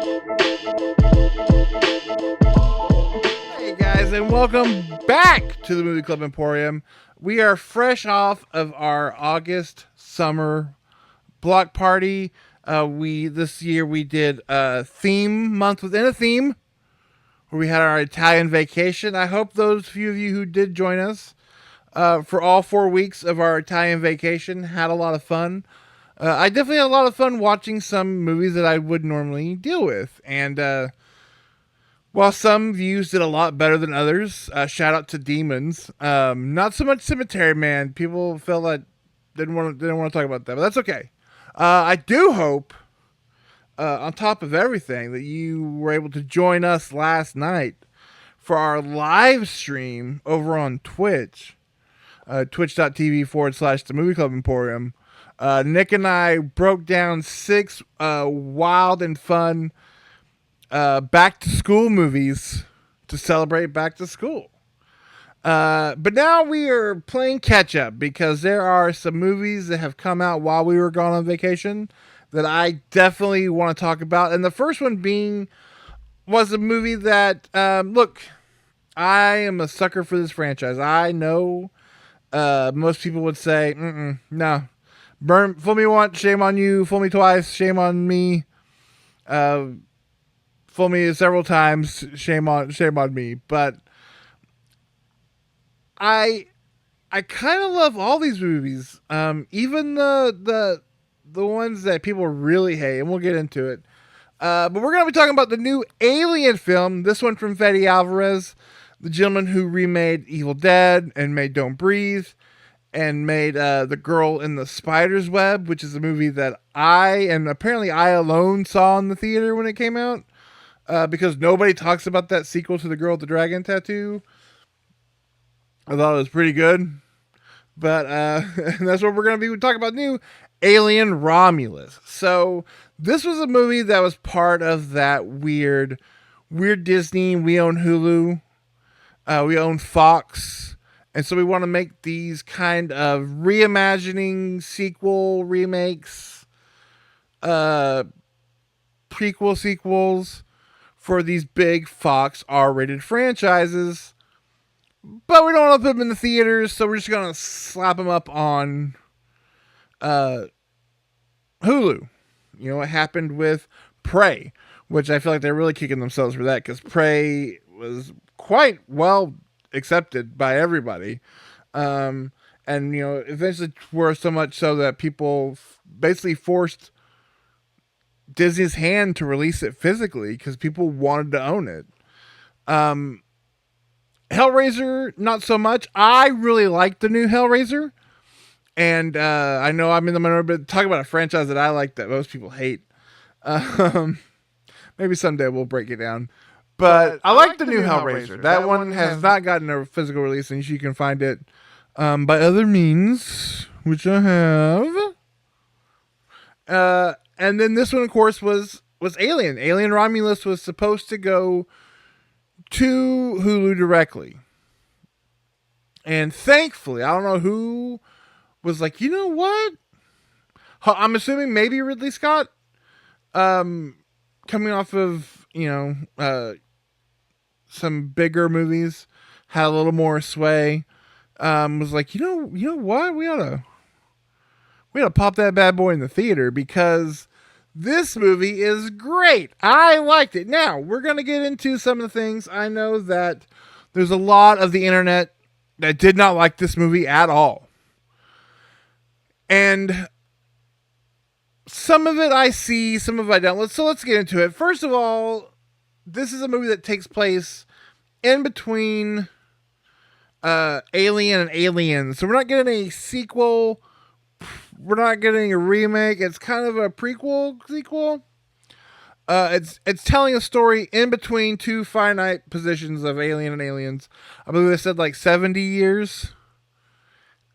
Hey guys, and welcome back to the Movie Club Emporium. We are fresh off of our August summer block party. We this year we did a theme month within a theme where we had our Italian vacation. I hope those few of you who did join us for all 4 weeks of our Italian vacation had a lot of fun. I definitely had a lot of fun watching some movies that I would normally deal with, and while some views did a lot better than others, shout out to Demons. Not so much Cemetery Man. People felt like didn't want to talk about that, but that's okay. I do hope, on top of everything, that you were able to join us last night for our live stream over on Twitch, twitch.tv/, the Movie Club Emporium. Nick and I broke down 6 wild and fun back to school movies to celebrate back to school. But now we are playing catch up because there are some movies that have come out while we were gone on vacation that I definitely want to talk about. And the first one was a movie that, look, I am a sucker for this franchise. I know most people would say, no. Fool me once, shame on you. Fool me twice, shame on me. Fool me several times, shame on me. But I kind of love all these movies, even the ones that people really hate, and we'll get into it. But we're gonna be talking about the new Alien film. This one from Fede Alvarez, the gentleman who remade Evil Dead and made Don't Breathe, and made The Girl in the Spider's Web, which is a movie that apparently I alone saw in the theater when it came out. Because nobody talks about that sequel to The Girl with the Dragon Tattoo. I thought it was pretty good. But that's what we're going to be talking about new Alien Romulus. So this was a movie that was part of that weird Disney. We own Hulu. We own Fox. And so we want to make these kind of reimagining sequel remakes, prequel sequels for these big Fox R-rated franchises, but we don't want to put them in the theaters, so we're just gonna slap them up on Hulu. You know what happened with Prey, which I feel like they're really kicking themselves for that because Prey was quite well accepted by everybody, and eventually were so much so that people basically forced Disney's hand to release it physically because people wanted to own it. Hellraiser, not so much. I really like the new Hellraiser, and I know I'm in the minority, but talk about a franchise that I like that most people hate. Um, Maybe someday we'll break it down. But I like the new Hellraiser. That one has not gotten a physical release, and you can find it by other means, which I have. And then this one, of course, was Alien. Alien Romulus was supposed to go to Hulu directly. And thankfully, I don't know who was like, you know what? I'm assuming maybe Ridley Scott, coming off of, some bigger movies, had a little more sway, was like, you know what? We ought to pop that bad boy in the theater because this movie is great. I liked it. Now, we're going to get into some of the things. I know that there's a lot of the internet that did not like this movie at all. And some of it I see, some of it I don't. So let's get into it. First of all, this is a movie that takes place in between Alien and Aliens. So we're not getting a sequel. We're not getting a remake. It's kind of a prequel sequel. It's telling a story in between two finite positions of Alien and Aliens. I believe they said like 70 years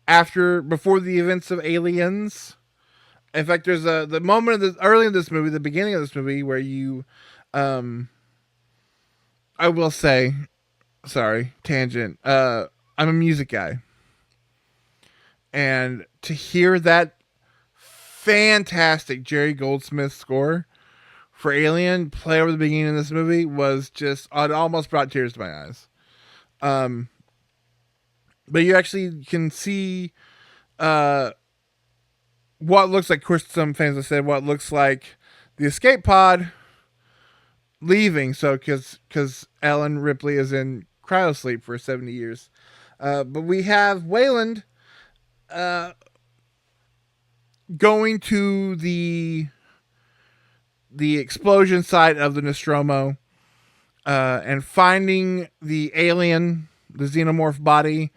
before the events of Aliens. In fact, there's the moment early in this movie, the beginning of this movie, where you, I will say, sorry, tangent. I'm a music guy, and to hear that fantastic Jerry Goldsmith score for Alien play over the beginning of this movie was just, it almost brought tears to my eyes. Um, but you actually can see uh, what looks like, of course, some fans have said, what looks like the escape pod leaving. So, because Ellen Ripley is in cryosleep for 70 years. But we have Wayland going to the explosion site of the Nostromo and finding the alien, the xenomorph body,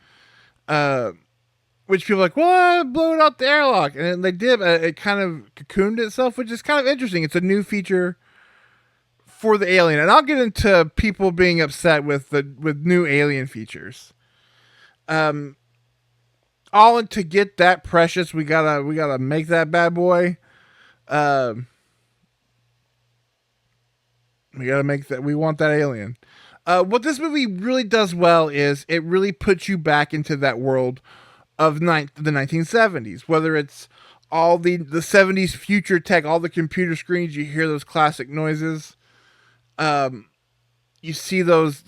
which people are like, well, blow it out the airlock. And they did. It kind of cocooned itself, which is kind of interesting. It's a new feature for the alien. And I'll get into people being upset with new alien features. All to get that precious, we gotta make that bad boy. We gotta make that. We want that alien. What this movie really does well is it really puts you back into that world of the 1970s. Whether it's all the 70s future tech, all the computer screens, you hear those classic noises. You see those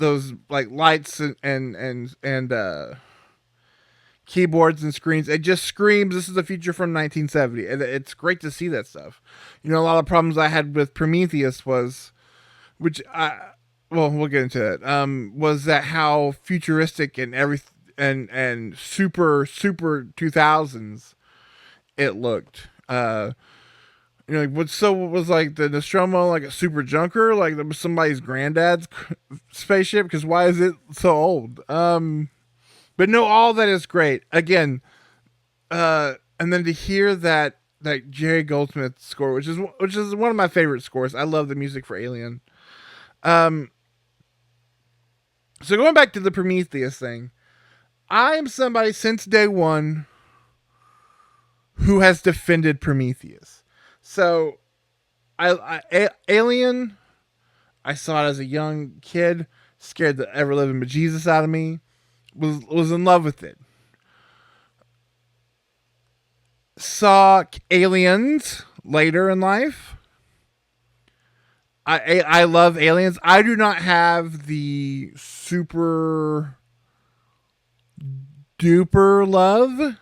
like lights and keyboards and screens. It just screams this is the future from 1970, and it's great to see that stuff. You know, a lot of problems I had with Prometheus was, which we'll get into it. Was that how futuristic and and super 2000s it looked. You know, what was like the Nostromo like a super junker, like there was somebody's granddad's spaceship? Because why is it so old? But no, all that is great. Again, and then to hear that Jerry Goldsmith score, which is one of my favorite scores. I love the music for Alien. So going back to the Prometheus thing, I am somebody since day one who has defended Prometheus. So, Alien, I saw it as a young kid, scared the ever living bejesus out of me. Was in love with it. Saw Aliens later in life. I love Aliens. I do not have the super duper love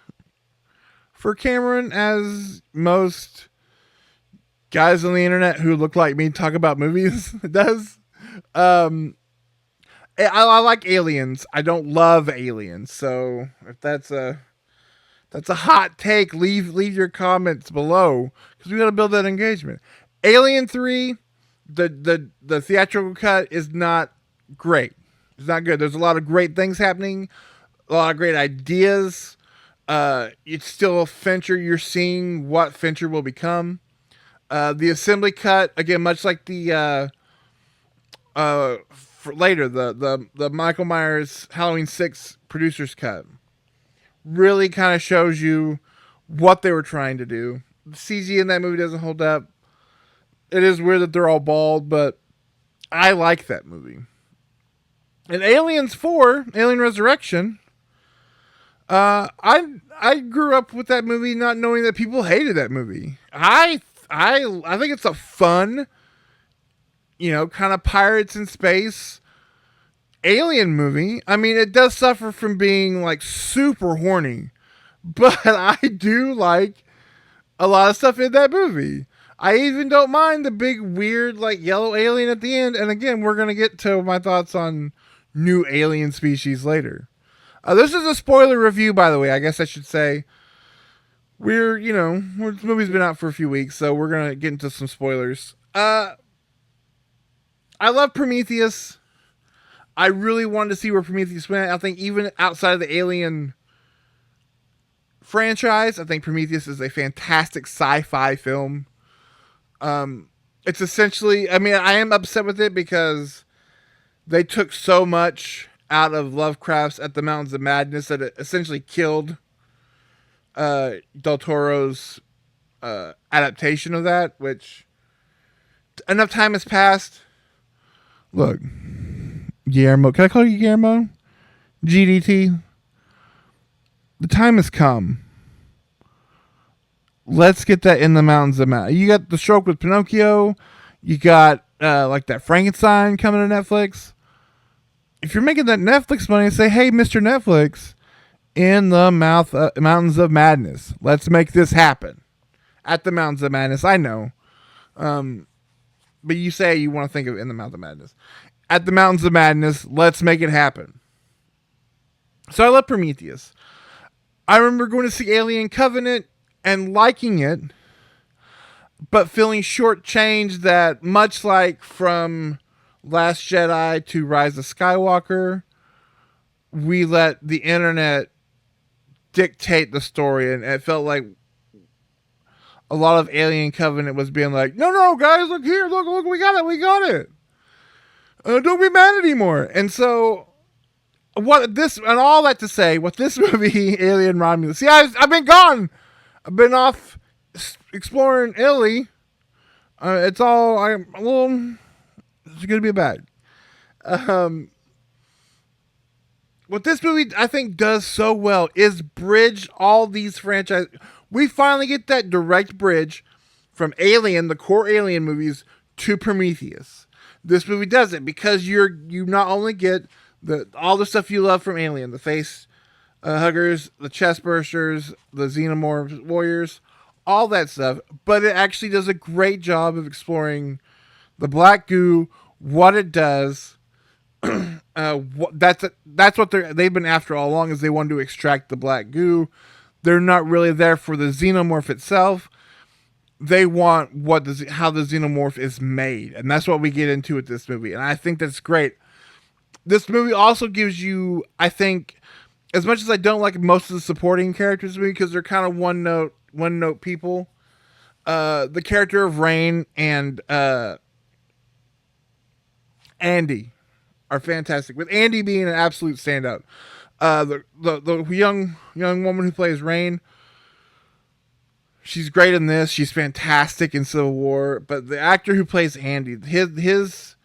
for Cameron as most guys on the internet who look like me talk about movies does. I like Aliens. I don't love Aliens. So if that's a hot take, leave your comments below because we got to build that engagement. Alien 3, the theatrical cut is not great. It's not good. There's a lot of great things happening, a lot of great ideas. It's still Fincher. You're seeing what Fincher will become. The assembly cut, again, much like the for later, the Michael Myers Halloween 6 producer's cut really kind of shows you what they were trying to do. The CG in that movie doesn't hold up. It is weird that they're all bald, but I like that movie. And Aliens 4, Alien Resurrection, I grew up with that movie not knowing that people hated that movie. I think it's a fun, you know, kind of pirates in space alien movie. I mean, it does suffer from being like super horny, but I do like a lot of stuff in that movie. I even don't mind the big weird like yellow alien at the end. And again, we're gonna get to my thoughts on new alien species later. This is a spoiler review, by the way. I guess I should say this movie's been out for a few weeks, so we're gonna get into some spoilers. I love Prometheus. I really wanted to see where Prometheus went. I think even outside of the Alien franchise, I think Prometheus is a fantastic sci-fi film. It's essentially, I mean, I am upset with it because they took so much out of Lovecraft's At the Mountains of Madness that it essentially killed Del Toro's adaptation of that, which enough time has passed. Look, Guillermo, can I call you Guillermo? GDT. The time has come. Let's get that In the Mountains of Madness. You got The Stroke with Pinocchio. You got like that Frankenstein coming to Netflix. If you're making that Netflix money, say, hey, Mr. Netflix, in the Mountains of Madness, let's make this happen. At the Mountains of Madness, I know. But you say you want to think of in the Mountains of Madness. At the Mountains of Madness, let's make it happen. So I love Prometheus. I remember going to see Alien Covenant and liking it, but feeling shortchanged that much like from Last Jedi to Rise of Skywalker, we let the internet dictate the story, and it felt like a lot of Alien Covenant was being like, no, no, guys, look here, look, we got it. Don't be mad anymore. And so, what this, and all that to say, what this movie, Alien Romulus, see, I've been gone. I've been off exploring Italy. It's all, I'm a little, it's going to be bad. What this movie I think does so well is bridge all these franchises. We finally get that direct bridge from the core Alien movies, to Prometheus. This movie does it because you not only get all the stuff you love from Alien, the face huggers, the chest bursters, the xenomorph warriors, all that stuff, but it actually does a great job of exploring the black goo, what it does. That's what they've been after all along, is they want to extract the black goo. They're not really there for the xenomorph itself. They want how the xenomorph is made, and that's what we get into with this movie. And I think that's great. This movie also gives you, I think, as much as I don't like most of the supporting characters in the movie because they're kind of one note people. The character of Rain and Andy are fantastic, with Andy being an absolute standout. The young woman who plays Rain, she's great in this. She's fantastic in Civil War. But the actor who plays Andy, his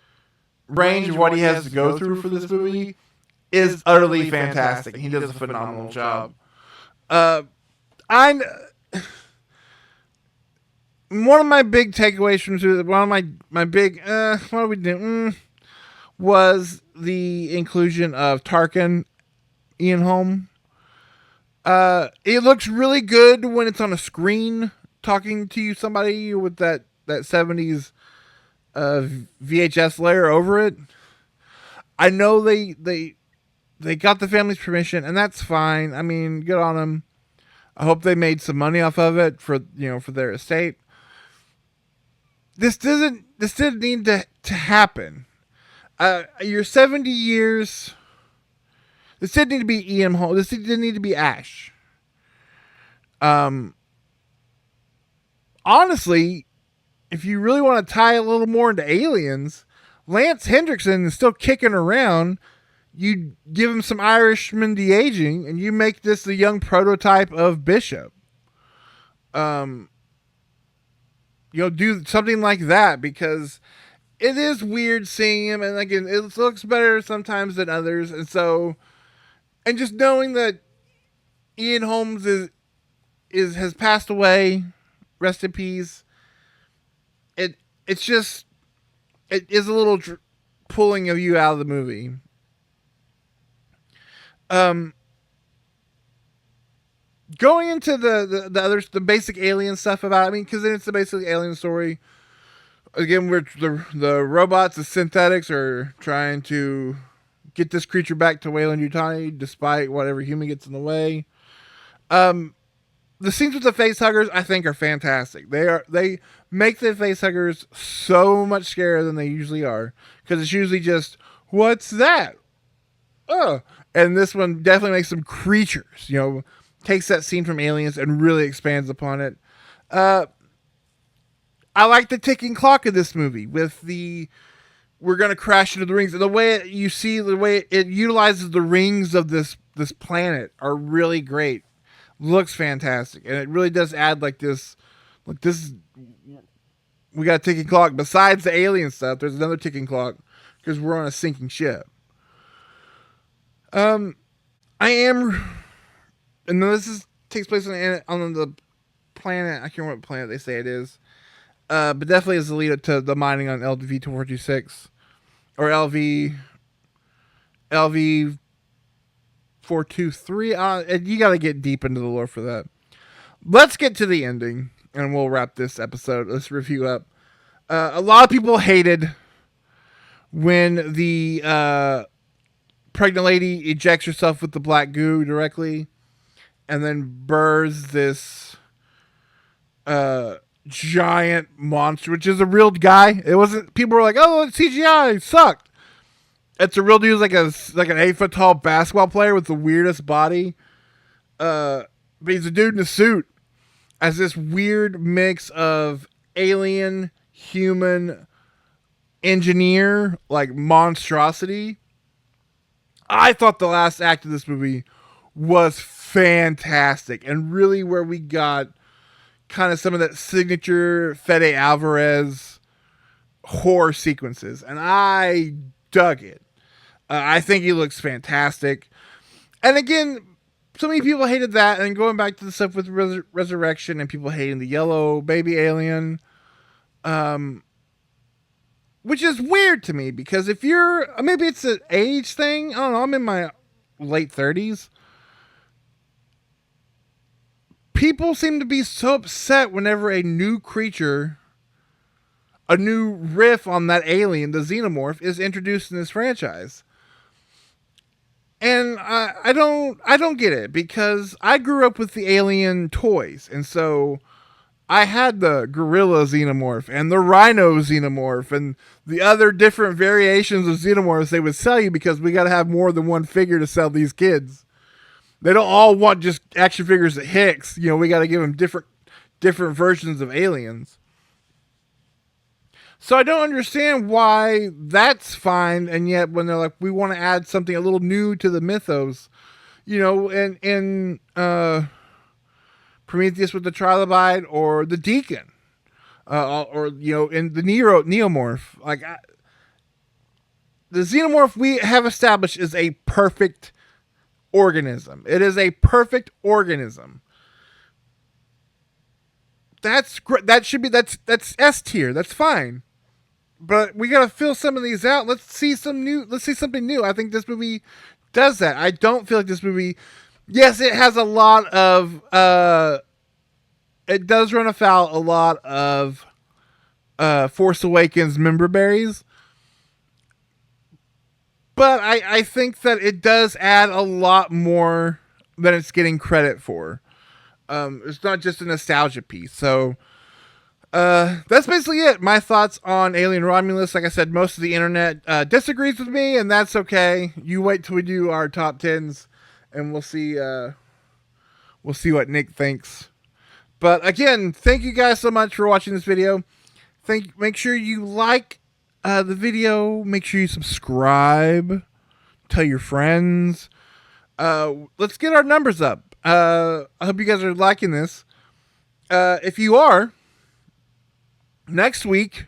range of what he has to go through for this movie is utterly fantastic. He does a phenomenal job. I One of my big takeaways from one of my big what are we doing? Was the inclusion of Tarkin, Ian Holm. It looks really good when it's on a screen talking to you, somebody with that 70s VHS layer over it. I know they got the family's permission, and that's fine. I mean, good on them. I hope they made some money off of it for their estate. This didn't need to happen. You're 70 years. This didn't need to be Ian Holm. This didn't need to be Ash. Honestly, if you really want to tie a little more into Aliens, Lance Hendrickson is still kicking around. You give him some Irishman de-aging, and you make this the young prototype of Bishop. Do something like that, because it is weird seeing him, and again, it looks better sometimes than others, and so, and just knowing that Ian Holmes has passed away, rest in peace. It's just, it is a little pulling of you out of the movie. Going into the basic alien stuff about it, I mean, because it's the basic alien story. Again, the robots, the synthetics, are trying to get this creature back to Weyland-Yutani, despite whatever human gets in the way. The scenes with the face huggers, I think, are fantastic. They make the face huggers so much scarier than they usually are, because it's usually just, what's that? Oh, and this one definitely makes them creatures. Takes that scene from Aliens and really expands upon it. I like the ticking clock of this movie with the we're gonna crash into the rings, and the way it utilizes the rings of this planet are really great. Looks fantastic, and it really does add like this. We got a ticking clock. Besides the alien stuff, there's another ticking clock because we're on a sinking ship. I am, and this takes place on the planet. I can't remember what planet they say it is. But definitely is the lead up to the mining on LV-246 or LV 423. And you got to get deep into the lore for that. Let's get to the ending, and we'll wrap this episode, this review up. A lot of people hated when the pregnant lady ejects herself with the black goo directly, and then burrs this giant monster, which is a real guy. It wasn't. People were like, "Oh, it's CGI, it sucked." It's a real dude, like an 8 foot tall basketball player with the weirdest body. But he's a dude in a suit, as this weird mix of alien, human, engineer, like monstrosity. I thought the last act of this movie was fantastic, and really where we got kind of some of that signature Fede Alvarez horror sequences, and I dug it. I think he looks fantastic. And again, so many people hated that, and going back to the stuff with Resurrection and people hating the yellow baby alien, which is weird to me because if you're, maybe it's an age thing. I don't know. I'm in my late 30s. People seem to be so upset whenever a new creature, a new riff on that alien, the xenomorph, is introduced in this franchise. And I don't get it because I grew up with the alien toys, and so I had the gorilla xenomorph and the rhino xenomorph and the other different variations of xenomorphs they would sell you because we got to have more than one figure to sell these kids. They don't all want just action figures at Hicks. You know, we got to give them different versions of aliens. So I don't understand why that's fine, and yet when they're like, we want to add something a little new to the mythos, you know, in Prometheus with the Trilobite or the Deacon, or you know, in the Neomorph, like the Xenomorph we have established is a perfect organism. It is a perfect organism. That's great. That should be that's S tier. That's fine. But we gotta fill some of these out. Let's see something new. I think this movie does that. I don't feel like this movie. Yes, it has a lot of. It does run afoul a lot of Force Awakens member berries. But I think that it does add a lot more than it's getting credit for. It's not just a nostalgia piece. So that's basically it. My thoughts on Alien Romulus. Like I said, most of the internet disagrees with me, and that's okay. You wait till we do our top 10s, and we'll see what Nick thinks. But again, thank you guys so much for watching this video. Make sure you like the video. Make sure you subscribe. Tell your friends. Let's get our numbers up. I hope you guys are liking this. If you are, next week,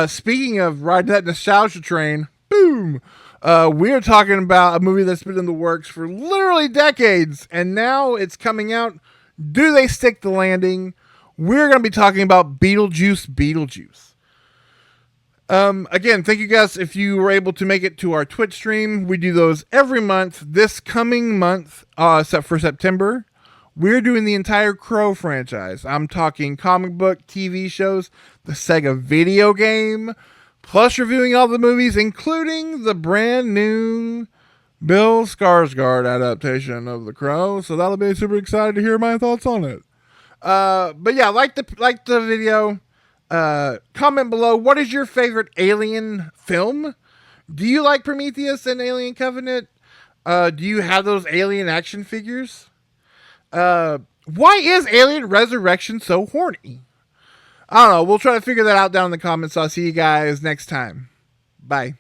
speaking of riding that nostalgia train, boom, we're talking about a movie that's been in the works for literally decades, and now it's coming out. Do they stick the landing? We're going to be talking about Beetlejuice. Again, thank you guys if you were able to make it to our Twitch stream. We do those every month. This coming month, except for September, we're doing the entire Crow franchise. I'm talking comic book, TV shows, the Sega video game, plus reviewing all the movies, including the brand new Bill Skarsgård adaptation of The Crow. So that'll be super excited to hear my thoughts on it. But yeah, like the video. Comment below, what is your favorite Alien film? Do you like Prometheus and Alien Covenant? Do you have those Alien action figures? Why is Alien Resurrection so horny? I don't know. We'll try to figure that out down in the comments. I'll see you guys next time. Bye.